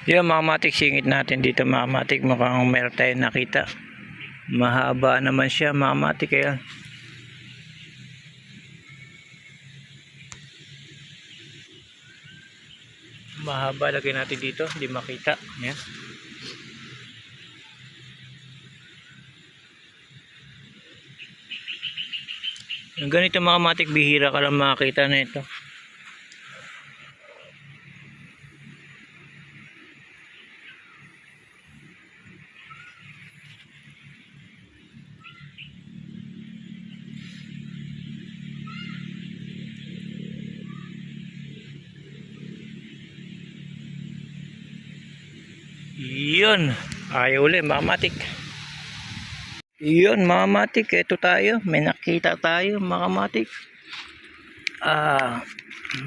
Yung mga matik, singit natin dito mga matik, mukhang meron tayong nakita. Mahaba naman siya mga matik, kaya mahaba, lagay natin dito, hindi makita. Yan. Yung ganito mga matik, bihira ka lang makakita na ito. Yun, ayaw ulit mga matik. Yun mga matik, ito tayo, may nakita tayo mga matik.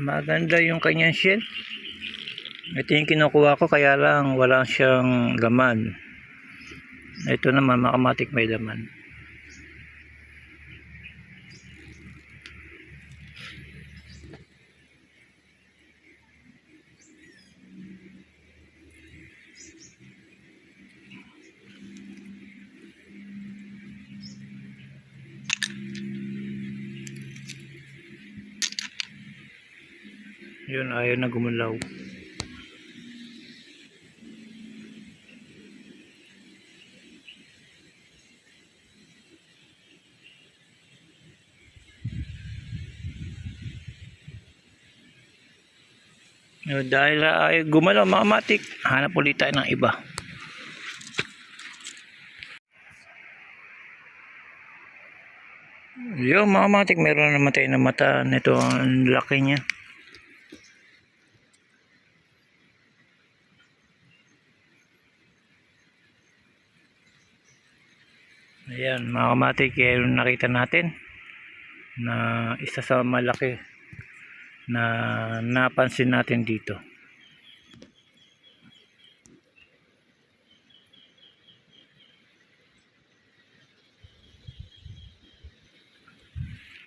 Maganda yung kanyang shell. Ito yung kinukuha ko, kaya lang wala siyang laman. Ito naman mga matik, may laman. Yun, ayaw na gumulaw. Yun, dahil ayaw gumalaw mga matik, hanap ulit tayo ng iba. Yun mga matik, meron naman tayo na mata nito, ang laki niya. Ayan mga kamatik, yung nakita natin na isa sa malaki na napansin natin dito.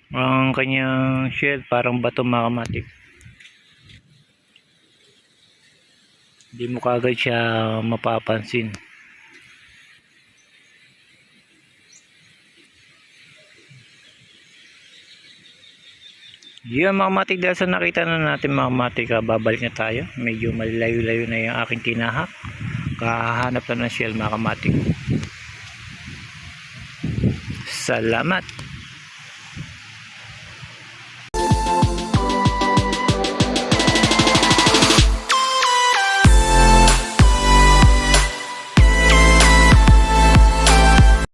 Ang kanyang shell parang bato mga kamatik. Hindi mo kagad siya mapapansin. Yun mga matik, dahil sa nakita na natin mga matik, babalik na tayo. Medyo malayo-layo na yung aking tinahak. Kahanap na ng shell mga matik. Salamat.